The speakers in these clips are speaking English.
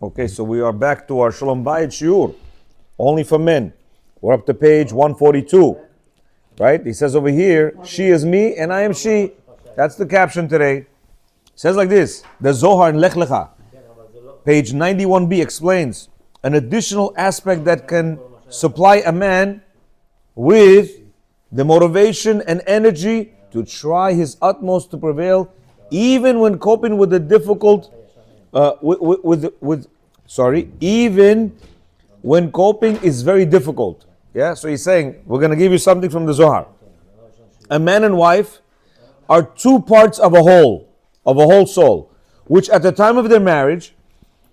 Okay, so we are back to our Shalom Bayit Shiur, only for men. We're up to page 142, right? He says over here, she is me and I am she. That's the caption today. It says like this, the Zohar in Lech Lecha, page 91b explains an additional aspect that can supply a man with the motivation and energy to try his utmost to prevail, even when coping with the difficult, even when coping is very difficult. Yeah, so he's saying, we're going to give you something from the Zohar. A man and wife are two parts of a whole soul, which at the time of their marriage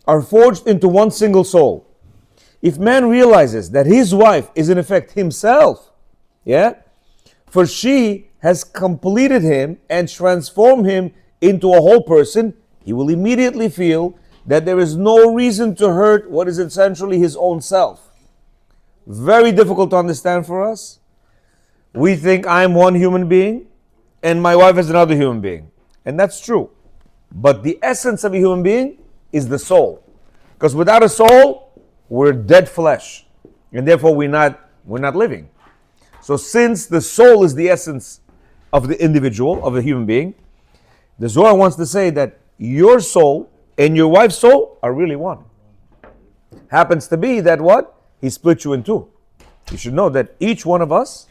are forged into one single soul. If man realizes that his wife is in effect himself, yeah, for she has completed him and transformed him into a whole person, he will immediately feel that there is no reason to hurt what is essentially his own self. Very difficult to understand for us. We think I'm one human being and my wife is another human being. And that's true. But the essence of a human being is the soul. Because without a soul, we're dead flesh. And therefore we're not living. So since the soul is the essence of the individual, of a human being, the Zohar wants to say that your soul and your wife's soul are really one. Happens to be that what? He split you in two. You should know that each one of us,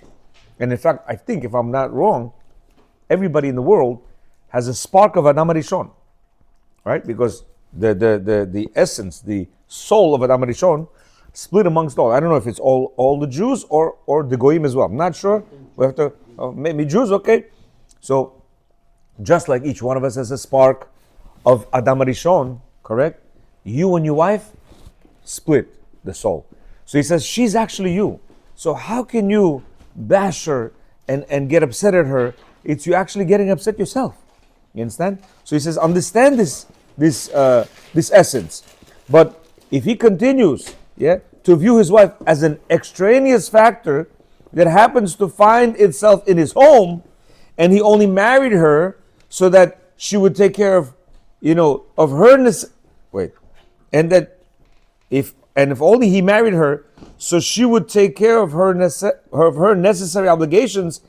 and in fact, I think if I'm not wrong, everybody in the world has a spark of Adam Rishon, right? Because the essence, the soul of Adam Rishon, split amongst all. I don't know if it's all the Jews or the Goyim as well. I'm not sure. We have to maybe Jews, okay? So just like each one of us has a spark of Adam Rishon, correct? You and your wife split the soul. So he says she's actually you. So how can you bash her and get upset at her? It's you actually getting upset yourself. You understand? So he says understand this essence. But if he continues, to view his wife as an extraneous factor that happens to find itself in his home, and he only married her so that she would take care of, of her if only he married her so she would take care of her necessary obligations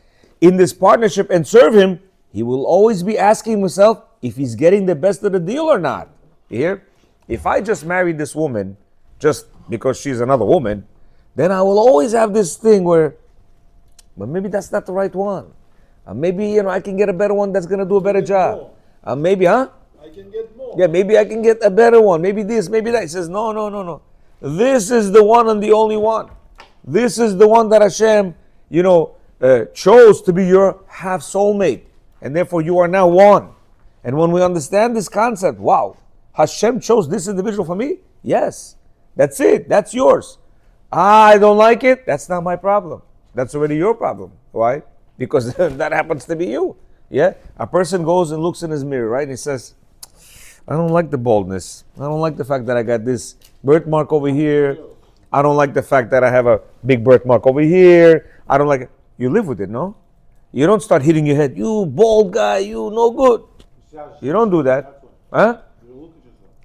in this partnership and serve him, he will always be asking himself if he's getting the best of the deal or not. You hear? If I just married this woman just because she's another woman, then I will always have this thing where, but maybe that's not the right one. Maybe, I can get a better one that's going to do a better job. Maybe, I can get more. Yeah, maybe I can get a better one. Maybe this, maybe that. He says, no. This is the one and the only one. This is the one that Hashem, chose to be your half soulmate. And therefore you are now one. And when we understand this concept, wow, Hashem chose this individual for me? Yes. That's it. That's yours. I don't like it. That's not my problem. That's already your problem. Why? Because that happens to be you. Yeah? A person goes and looks in his mirror, right? And he says, I don't like the baldness. I don't like the fact that I got this birthmark over here. I don't like the fact that I have a big birthmark over here. I don't like it. You live with it, no? You don't start hitting your head. You bald guy, you no good. You don't do that. Huh?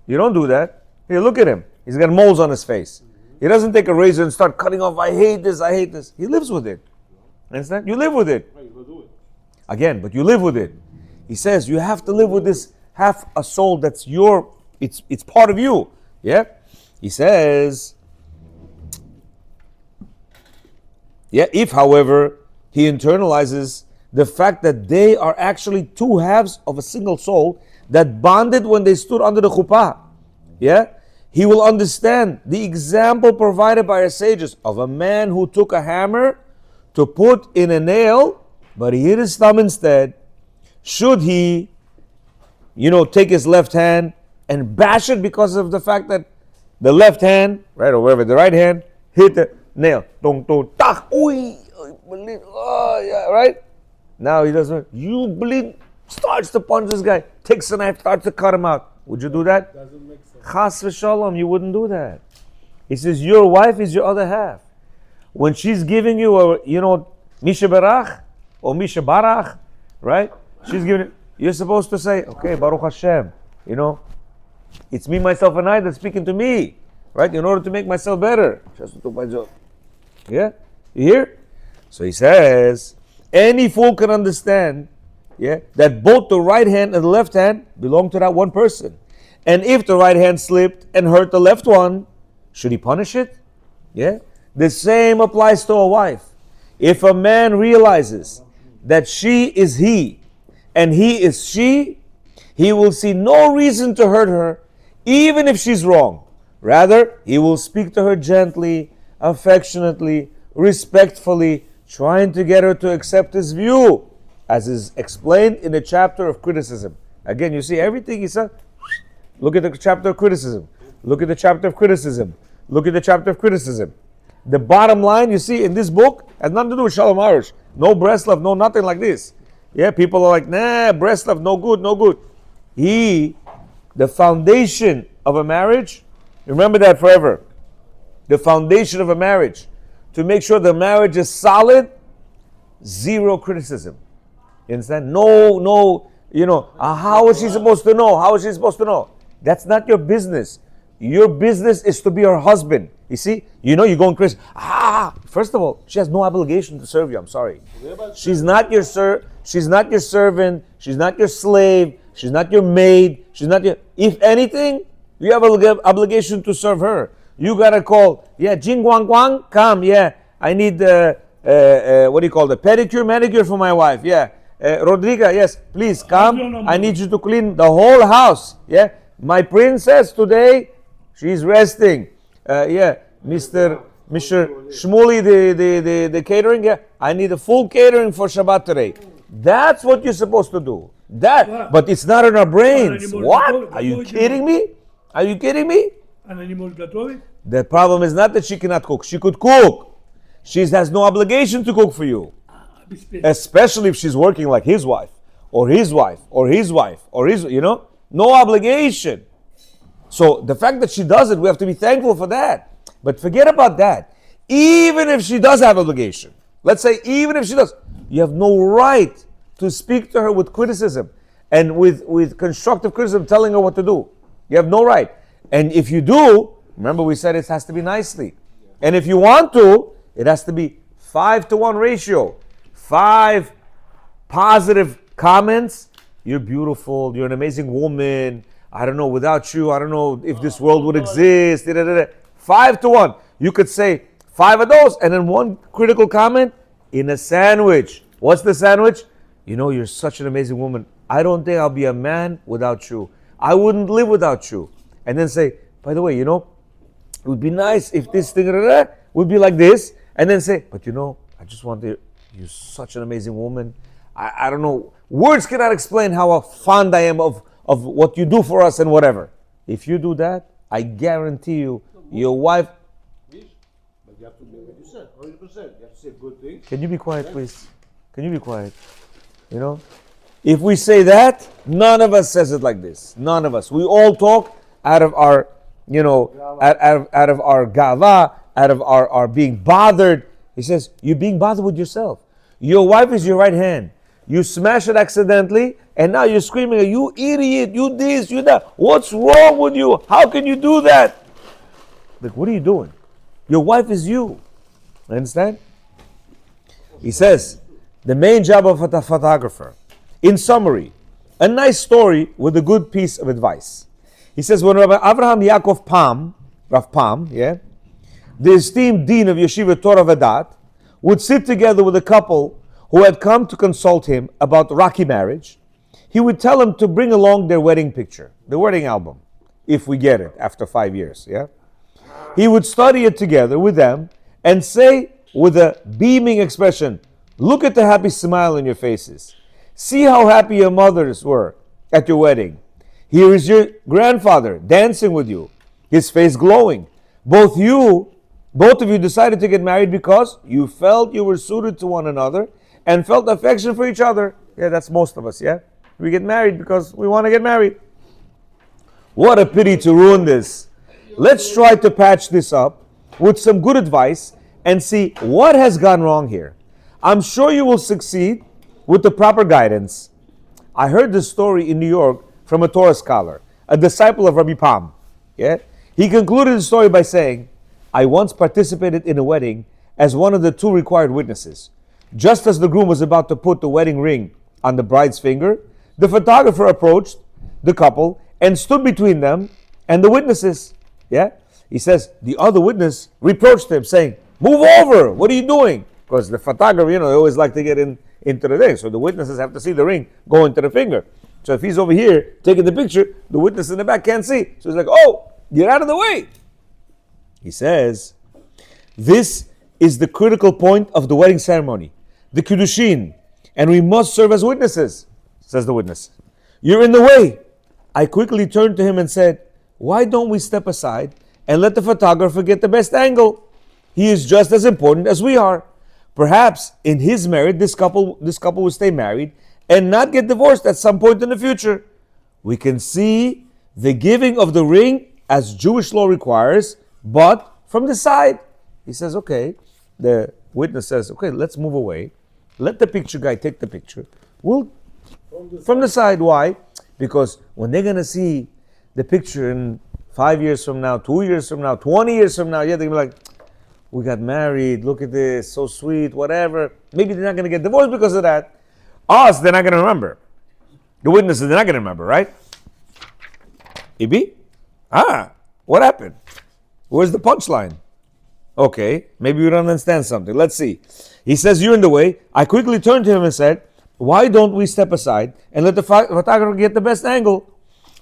You don't do that. Here, look at him. He's got moles on his face. He doesn't take a razor and start cutting off. I hate this. He lives with it. Understand? You live with it. Again, but you live with it. He says you have to live with this half a soul that's it's part of you. Yeah? He says, if however, he internalizes the fact that they are actually two halves of a single soul that bonded when they stood under the chuppah. Yeah? He will understand the example provided by our sages of a man who took a hammer to put in a nail, but he hit his thumb instead. Should he, take his left hand and bash it because of the fact that the left hand, right, or wherever, the right hand, hit the nail. Right? Now he doesn't, you bleed, starts to punch this guy, takes a knife, starts to cut him out. Would you do that? Doesn't make sense. Chas v'shalom, you wouldn't do that. He says, your wife is your other half. When she's giving you a, Misha Barach or Misha Barach, right? She's giving it, you're supposed to say, okay, Baruch Hashem, It's me, myself, and I that's speaking to me, right? In order to make myself better. Yeah? You hear? So he says, any fool can understand, yeah, that both the right hand and the left hand belong to that one person. And if the right hand slipped and hurt the left one, should he punish it? Yeah? The same applies to a wife. If a man realizes that she is he and he is she, he will see no reason to hurt her, even if she's wrong. Rather, he will speak to her gently, affectionately, respectfully, trying to get her to accept his view, as is explained in the chapter of criticism. Again, you see everything he said. Look at the chapter of criticism. Look at the chapter of criticism. Look at the chapter of criticism. The bottom line you see in this book has nothing to do with Shalom Arush. No breast love, no nothing like this. Yeah, people are like, nah, breast love, no good, no good. The foundation of a marriage, remember that forever. The foundation of a marriage, to make sure the marriage is solid, zero criticism. You understand? No, how is she supposed to know? How is she supposed to know? That's not your business. Your business is to be her husband. You see? You're going crazy. First of all, she has no obligation to serve you. I'm sorry. She's not your she's not your servant. She's not your slave. She's not your maid. She's not your... If anything, you have an obligation to serve her. You gotta call, Jing Guang Guang, come, I need what do you call it? Pedicure, manicure for my wife, Rodriga, yes, please come. I need you to clean the whole house, My princess today, she's resting. Mr. Shmuley, the catering, I need a full catering for Shabbat today. That's what you're supposed to do. But it's not in our brains. What? Are you kidding me? Are you kidding me? The problem is not that she cannot cook. She could cook. She has no obligation to cook for you. Especially if she's working like his wife, or his wife, or his wife, or his, no obligation. So the fact that she does it, we have to be thankful for that. But forget about that. Even if she does have obligation, let's say even if she does, you have no right to speak to her with criticism and with constructive criticism, telling her what to do. You have no right. And if you do, remember we said it has to be nicely. And if you want to, it has to be 5-to-1 ratio. 5 positive comments. You're beautiful. You're an amazing woman. I don't know, without you, I don't know if this world would exist. 5-to-1. You could say 5 of those and then 1 critical comment in a sandwich. What's the sandwich? You're such an amazing woman. I don't think I'll be a man without you. I wouldn't live without you. And then say, by the way, it would be nice if this thing would be like this. And then say, but I just want to, you're such an amazing woman. I don't know. Words cannot explain how fond I am of what you do for us and whatever. If you do that, I guarantee you, your wife... But you have to do what you said, 100%. You have to say good things. Can you be quiet, please? Can you be quiet? If we say that, none of us says it like this. None of us. We all talk out of our, out of our gava, out of our being bothered. He says, you're being bothered with yourself. Your wife is your right hand. You smash it accidentally, and now you're screaming, you idiot, you this, you that. What's wrong with you? How can you do that? Like, what are you doing? Your wife is you. Understand? He says, the main job of a photographer. In summary, a nice story with a good piece of advice. He says, when Rabbi Avraham Yaakov Pam, Rav Pam, the esteemed dean of Yeshiva Torah Vedat, would sit together with a couple who had come to consult him about rocky marriage, he would tell them to bring along their wedding picture, the wedding album, if we get it after 5 years. He would study it together with them and say with a beaming expression, look at the happy smile on your faces. See how happy your mothers were at your wedding. Here is your grandfather dancing with you, his face glowing. Both of you decided to get married because you felt you were suited to one another and felt affection for each other. That's most of us, We get married because we want to get married. What a pity to ruin this. Let's try to patch this up with some good advice and see what has gone wrong here. I'm sure you will succeed with the proper guidance. I heard this story in New York from a Torah scholar. a disciple of Rabbi Pam. Yeah? He concluded the story by saying, I once participated in a wedding as one of the two required witnesses. Just as the groom was about to put the wedding ring on the bride's finger, the photographer approached the couple and stood between them and the witnesses. Yeah? He says, the other witness reproached him, saying, move over, what are you doing? Because the photographer, they always like to get into the thing. So the witnesses have to see the ring go into the finger. So if he's over here taking the picture, the witness in the back can't see. So he's like, oh, get out of the way. He says, this is the critical point of the wedding ceremony, the Kiddushin, and we must serve as witnesses, says the witness. You're in the way. I quickly turned to him and said, why don't we step aside and let the photographer get the best angle? He is just as important as we are. Perhaps in his marriage, this couple will stay married and not get divorced at some point in the future. We can see the giving of the ring as Jewish law requires, but from the side. He says, okay, the witness says, okay, let's move away. Let the picture guy take the picture. We'll from the side. Why? Because when they're going to see the picture in 5 years from now, 2 years from now, 20 years from now, they're going to be like, we got married, look at this, so sweet, whatever. Maybe they're not going to get divorced because of that. Us, they're not going to remember. The witnesses, they're not going to remember, right? Ibi? What happened? Where's the punchline? Okay, maybe we don't understand something. Let's see. He says, you're in the way. I quickly turned to him and said, why don't we step aside and let the photographer get the best angle?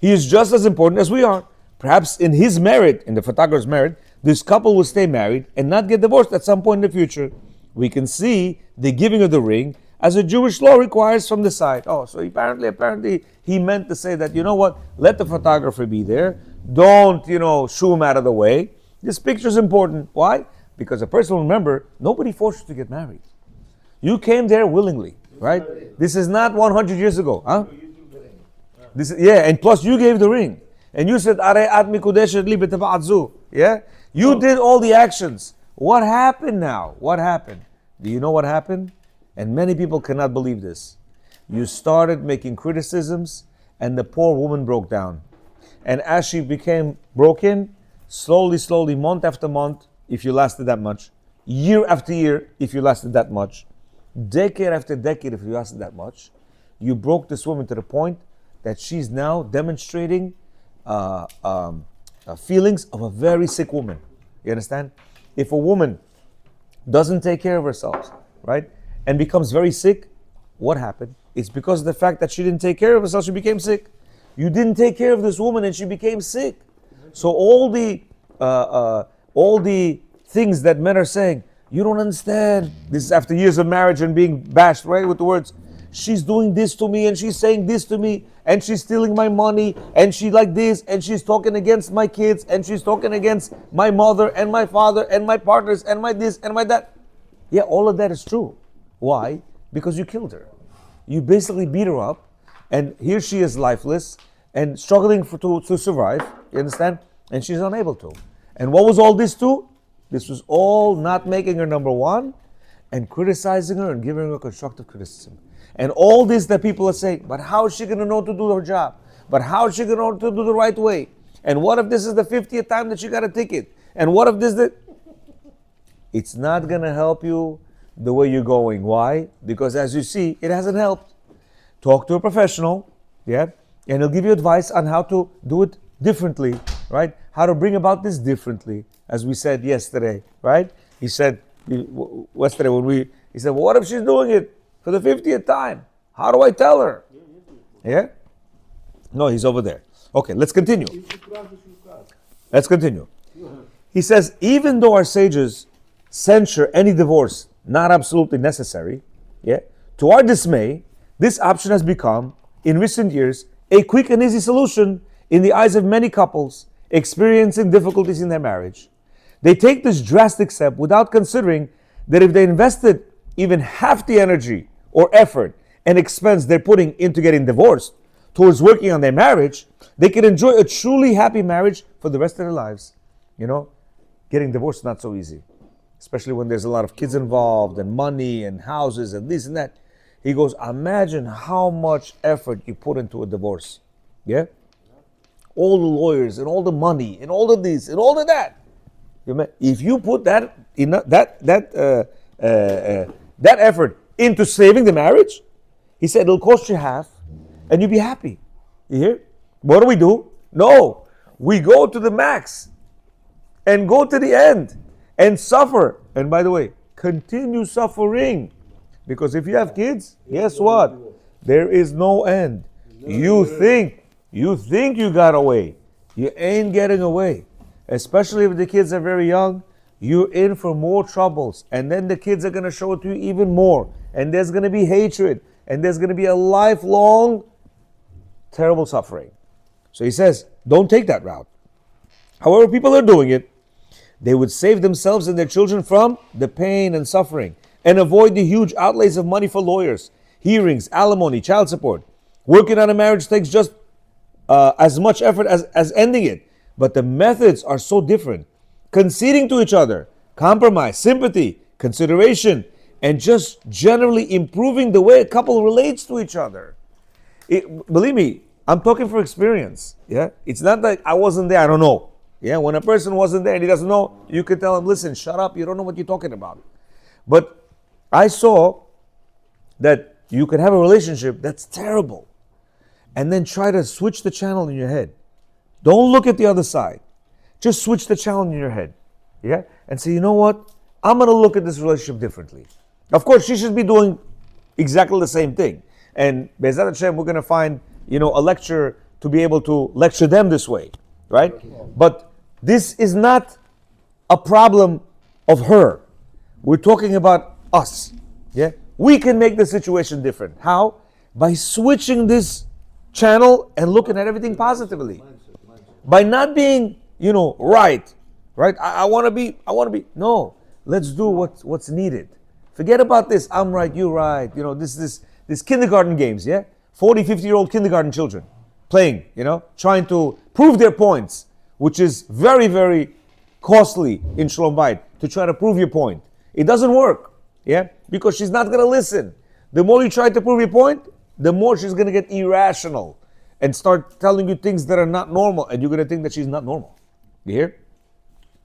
He is just as important as we are. Perhaps in his merit, in the photographer's merit, this couple will stay married and not get divorced at some point in the future. We can see the giving of the ring as a Jewish law requires from the side. Oh, so apparently he meant to say that, you know what, let the photographer be there. Don't, shoo him out of the way. This picture is important. Why? Because a person will remember, nobody forced you to get married. You came there willingly, right? This is not 100 years ago. Huh? And plus you gave the ring. And you said, yeah? You did all the actions. What happened now? What happened? Do you know what happened? And many people cannot believe this. You started making criticisms and the poor woman broke down. And as she became broken, slowly, month after month, if you lasted that much, year after year, if you lasted that much, decade after decade, if you lasted that much, you broke this woman to the point that she's now demonstrating feelings of a very sick woman. You understand? If a woman doesn't take care of herself, right, and becomes very sick, what happened? It's because of the fact that she didn't take care of herself, she became sick. You didn't take care of this woman and she became sick. So all the things that men are saying, you don't understand. This is after years of marriage and being bashed, right, with the words, she's doing this to me and she's saying this to me and she's stealing my money and she like this and she's talking against my kids and she's talking against my mother and my father and my partners and my this and my that. Yeah, all of that is true. Why? Because you killed her. You basically beat her up and here she is lifeless and struggling to survive, you understand? And she's unable to. And what was all this to? This was all not making her number one and criticizing her and giving her constructive criticism. And all this that people are saying, but how is she going to know to do her job? But how is she going to know to do the right way? And what if this is the 50th time that she got a ticket? And what if this? It's not going to help you the way you're going. Why? Because as you see, it hasn't helped. Talk to a professional, yeah, and he'll give you advice on how to do it differently, right? How to bring about this differently, as we said yesterday, right? He said yesterday he said, well, what if she's doing it for the 50th time? How do I tell her? Yeah? No, he's over there. Okay, let's continue. Let's continue. He says, even though our sages censure any divorce not absolutely necessary, yeah, to our dismay, this option has become, in recent years, a quick and easy solution in the eyes of many couples experiencing difficulties in their marriage. They take this drastic step without considering that if they invested even half the energy or effort and expense they're putting into getting divorced towards working on their marriage, they can enjoy a truly happy marriage for the rest of their lives. Getting divorced is not so easy, especially when there's a lot of kids involved and money and houses and this and that. He goes, imagine how much effort you put into a divorce. Yeah? all the lawyers and all the money and all of this and all of that. If you put that effort into saving the marriage, he said it'll cost you half, and you'll be happy. You hear? What do? No, we go to the max, and go to the end, and suffer. And by the way, continue suffering, because if you have kids, guess what? There is no end. You think you got away. You ain't getting away. Especially if the kids are very young, you're in for more troubles. And then the kids are going to show it to you even more. And there's going to be hatred. And there's going to be a lifelong terrible suffering. So he says, don't take that route. However, people are doing it. They would save themselves and their children from the pain and suffering and avoid the huge outlays of money for lawyers, hearings, alimony, child support. Working on a marriage takes just as much effort as ending it. But the methods are so different. Conceding to each other, compromise, sympathy, consideration, and just generally improving the way a couple relates to each other. Believe me, I'm talking from experience. Yeah, it's not like I wasn't there, I don't know. Yeah, when a person wasn't there and he doesn't know, you can tell him, listen, shut up, you don't know what you're talking about. But I saw that you can have a relationship that's terrible and then try to switch the channel in your head. Don't look at the other side. Just switch the channel in your head. Yeah? And say, you know what? I'm going to look at this relationship differently. Of course, she should be doing exactly the same thing. And Be'ezrat Hashem, we're going to find, a lecture to be able to lecture them this way. Right? But this is not a problem of her. We're talking about us. Yeah? We can make the situation different. How? By switching this channel and looking at everything positively. By not being, right. I want to be. No, let's do what's needed. Forget about this. I'm right, you right. This kindergarten games, yeah? 40, 50-year-old kindergarten children playing, trying to prove their points, which is very, very costly in Shalom Bayit, to try to prove your point. It doesn't work, yeah? Because she's not going to listen. The more you try to prove your point, the more she's going to get irrational and start telling you things that are not normal, and you're going to think that she's not normal. You hear?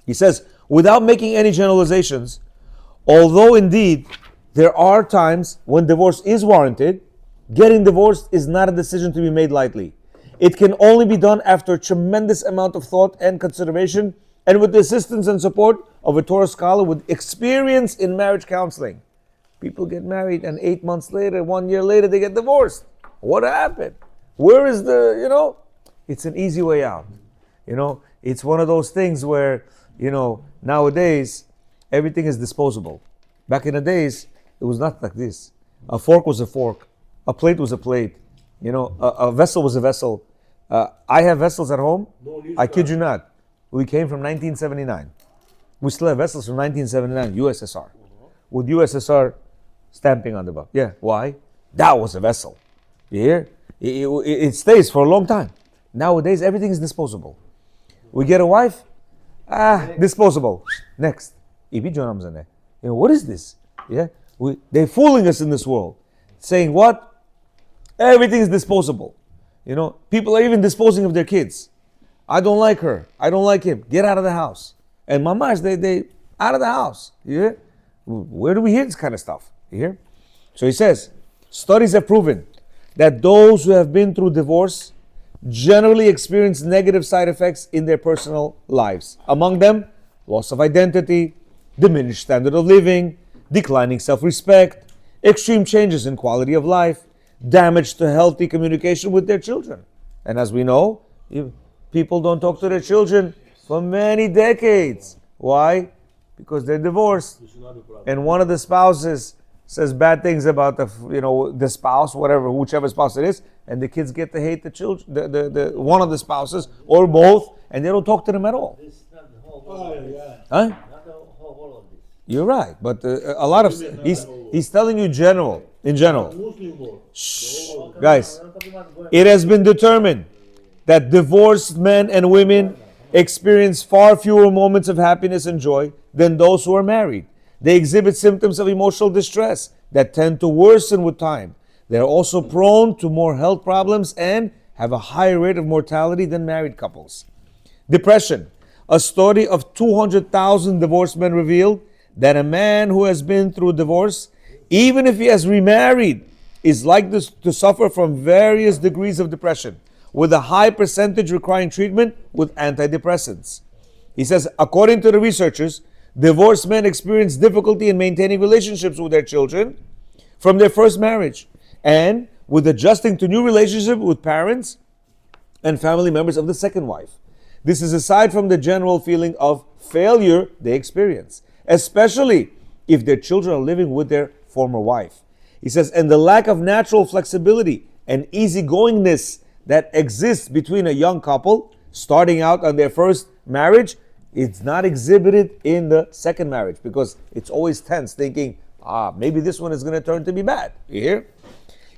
He says, without making any generalizations, although indeed there are times when divorce is warranted, getting divorced is not a decision to be made lightly. It can only be done after a tremendous amount of thought and consideration, and with the assistance and support of a Torah scholar with experience in marriage counseling. People get married and 8 months later, 1 year later, they get divorced. What happened? Where is it's an easy way out. It's one of those things where, nowadays, everything is disposable. Back in the days, it was not like this. A fork was a fork. A plate was a plate. A vessel was a vessel. I have vessels at home. I kid you not. We came from 1979. We still have vessels from 1979, USSR. With USSR stamping on the back. Yeah, why? That was a vessel. You hear? It stays for a long time. Nowadays, everything is disposable. We get a wife, disposable. Next. What is this? Yeah, they're fooling us in this world. Saying what? Everything is disposable. People are even disposing of their kids. I don't like her. I don't like him. Get out of the house. And mamash, they out of the house. You hear? Where do we hear this kind of stuff? You hear? So he says, studies have proven that those who have been through divorce generally experience negative side effects in their personal lives. Among them, loss of identity, diminished standard of living, declining self-respect, extreme changes in quality of life, damage to healthy communication with their children. And as we know, people don't talk to their children for many decades. Why? Because they're divorced. And one of the spouses says bad things about the spouse, whichever spouse it is, and the kids get to hate the children, the one of the spouses or both, and they don't talk to them at all. This is not the whole world of this. Huh? Not the whole world of this. You're right, but a lot of he's telling you in general. Shh, guys, it has been determined that divorced men and women experience far fewer moments of happiness and joy than those who are married. They exhibit symptoms of emotional distress that tend to worsen with time. They are also prone to more health problems and have a higher rate of mortality than married couples. Depression. A study of 200,000 divorced men revealed that a man who has been through divorce, even if he has remarried, is likely to suffer from various degrees of depression, with a high percentage requiring treatment with antidepressants. He says, according to the researchers, divorced men experience difficulty in maintaining relationships with their children from their first marriage, and with adjusting to new relationships with parents and family members of the second wife. This is aside from the general feeling of failure they experience, especially if their children are living with their former wife. He says, and the lack of natural flexibility and easygoingness that exists between a young couple starting out on their first marriage, it's not exhibited in the second marriage, because it's always tense, thinking, maybe this one is going to turn to be bad. You hear?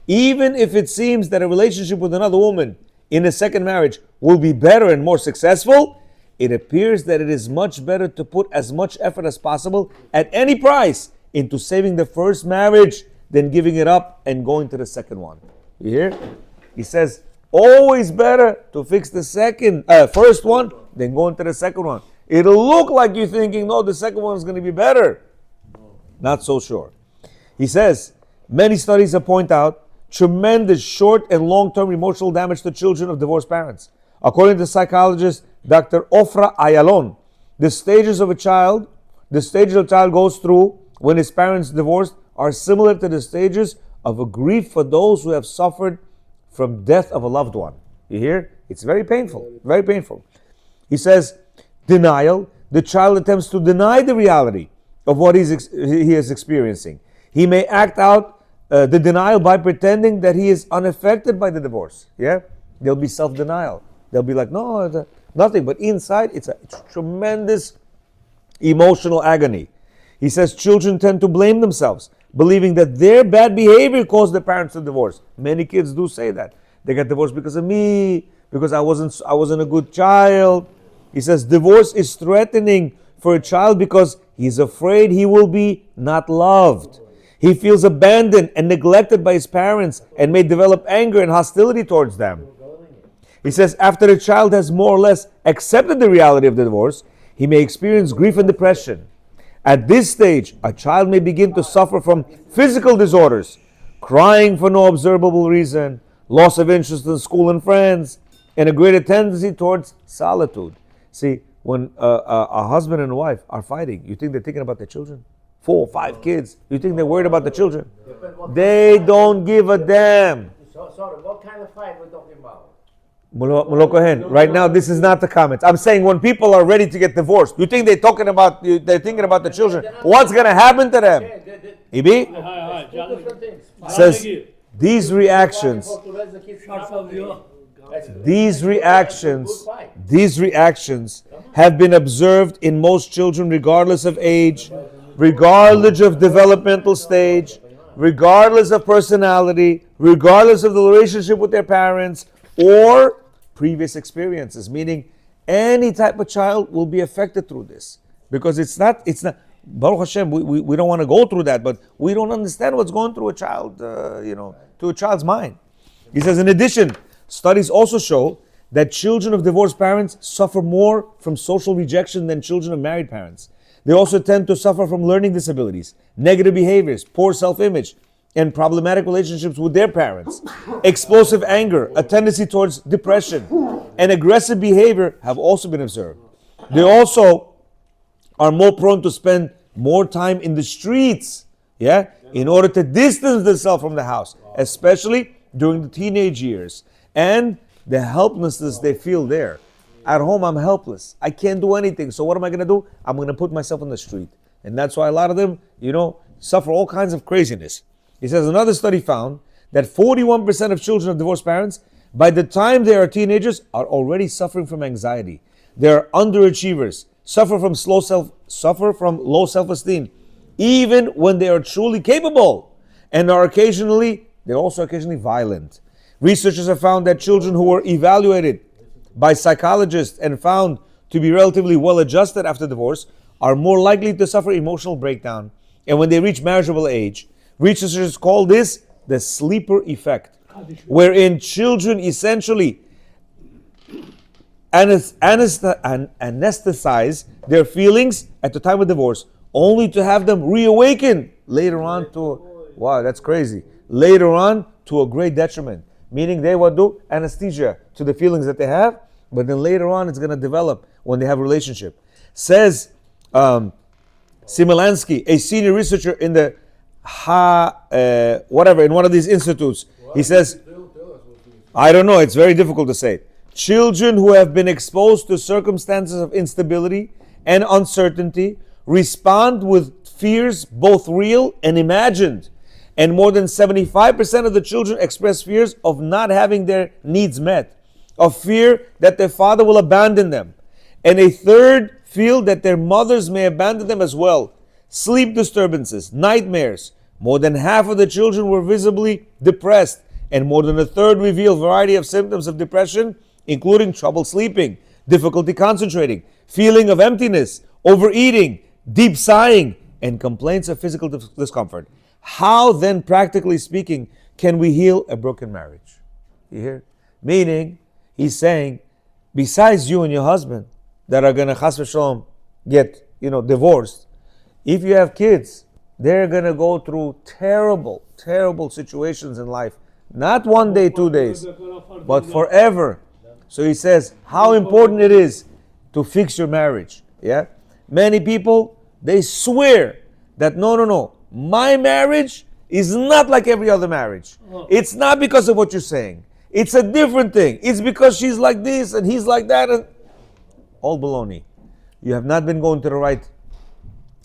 Even if it seems that a relationship with another woman in a second marriage will be better and more successful, it appears that it is much better to put as much effort as possible at any price into saving the first marriage than giving it up and going to the second one. You hear? He says, always better to fix the first one than going to the second one. It'll look like you're thinking, no, the second one is going to be better. Not so sure. He says, many studies have pointed out tremendous short and long-term emotional damage to children of divorced parents. According to psychologist Dr. Ofra Ayalon, the stages a child goes through when his parents divorced are similar to the stages of a grief for those who have suffered from death of a loved one. You hear? It's very painful, very painful. He says, denial. The child attempts to deny the reality of what he is experiencing. He may act out the denial by pretending that he is unaffected by the divorce. Yeah? There'll be self-denial. They'll be like, no, nothing. But inside, it's tremendous emotional agony. He says children tend to blame themselves, believing that their bad behavior caused their parents to divorce. Many kids do say that. They got divorced because of me, because I wasn't a good child. He says divorce is threatening for a child because he's afraid he will be not loved. He feels abandoned and neglected by his parents and may develop anger and hostility towards them. He says after the child has more or less accepted the reality of the divorce, he may experience grief and depression. At this stage, a child may begin to suffer from physical disorders, crying for no observable reason, loss of interest in school and friends, and a greater tendency towards solitude. See, when a husband and a wife are fighting, you think they're thinking about their children? 4 or 5 kids. You think they're worried about the children? They don't give a damn. Sorry, what kind of fight we're talking about? Cohen, right now this is not the comments. I'm saying when people are ready to get divorced, you think they're thinking about the children? What's going to happen to them? Ibi? Says these reactions have been observed in most children regardless of age, regardless of developmental stage, regardless of personality, regardless of the relationship with their parents or previous experiences, meaning any type of child will be affected through this, because it's not Baruch Hashem, we don't want to go through that, but we don't understand what's going through a child, to a child's mind. He says, in addition, studies also show that children of divorced parents suffer more from social rejection than children of married parents. They also tend to suffer from learning disabilities, negative behaviors, poor self-image, and problematic relationships with their parents. Explosive anger, a tendency towards depression, and aggressive behavior have also been observed. They also are more prone to spend more time in the streets, in order to distance themselves from the house, especially during the teenage years, and the helplessness they feel there. At home, I'm helpless. I can't do anything. So what am I going to do? I'm going to put myself on the street. And that's why a lot of them, suffer all kinds of craziness. He says another study found that 41% of children of divorced parents, by the time they are teenagers, are already suffering from anxiety. They are underachievers, suffer from low self-esteem, even when they are truly capable, and they're also occasionally violent. Researchers have found that children who were evaluated by psychologists and found to be relatively well-adjusted after divorce are more likely to suffer emotional breakdown. And when they reach marriageable age, researchers call this the sleeper effect. wherein children essentially anesthetize their feelings at the time of divorce, only to have them reawaken later on to, wow, that's crazy, later on to a great detriment. Meaning they will do anesthesia to the feelings that they have, but then later on it's going to develop when they have a relationship. Says Similansky, a senior researcher in the in one of these institutes, he says, I don't know, it's very difficult to say. Children who have been exposed to circumstances of instability and uncertainty respond with fears both real and imagined. And more than 75% of the children express fears of not having their needs met, of fear that their father will abandon them. And a third feel that their mothers may abandon them as well. Sleep disturbances, nightmares. More than half of the children were visibly depressed, and more than a third revealed a variety of symptoms of depression, including trouble sleeping, difficulty concentrating, feeling of emptiness, overeating, deep sighing, and complaints of physical discomfort. How then, practically speaking, can we heal a broken marriage? You hear? Meaning, he's saying, besides you and your husband that are gonna chas v'shalom get divorced, if you have kids, they're gonna go through terrible, terrible situations in life. Not 1 day, 2 days, but forever. So he says how important it is to fix your marriage. Yeah, many people, they swear that no, my marriage is not like every other marriage. It's not because of what you're saying. It's a different thing. It's because she's like this and he's like that, and all baloney. You have not been going to the right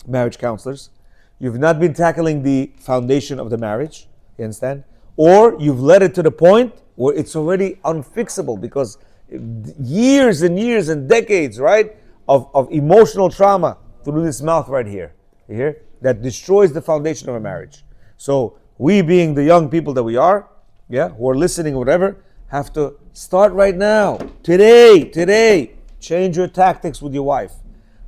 marriage counselors. You've not been tackling the foundation of the marriage. You understand? Or you've led it to the point where it's already unfixable because years and years and decades, right, of emotional trauma through this mouth right here. You hear? That destroys the foundation of a marriage. So we, being the young people that we are, who are listening or whatever, have to start right now. Today, change your tactics with your wife.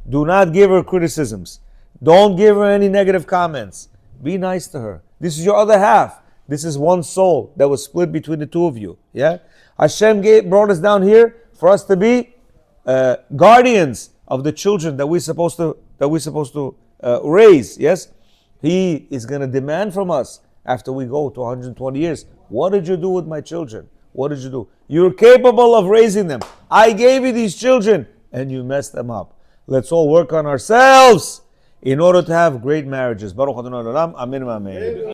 Do not give her criticisms. Don't give her any negative comments. Be nice to her. This is your other half. This is one soul that was split between the two of you. Yeah, Hashem brought us down here for us to be guardians of the children that we're supposed to raise. Yes, He is going to demand from us after we go to 120 years. What did you do with my children? What did you do? You're capable of raising them. I gave you these children, and you messed them up. Let's all work on ourselves in order to have great marriages. Baruch Adonai Olam. Amen. Amen.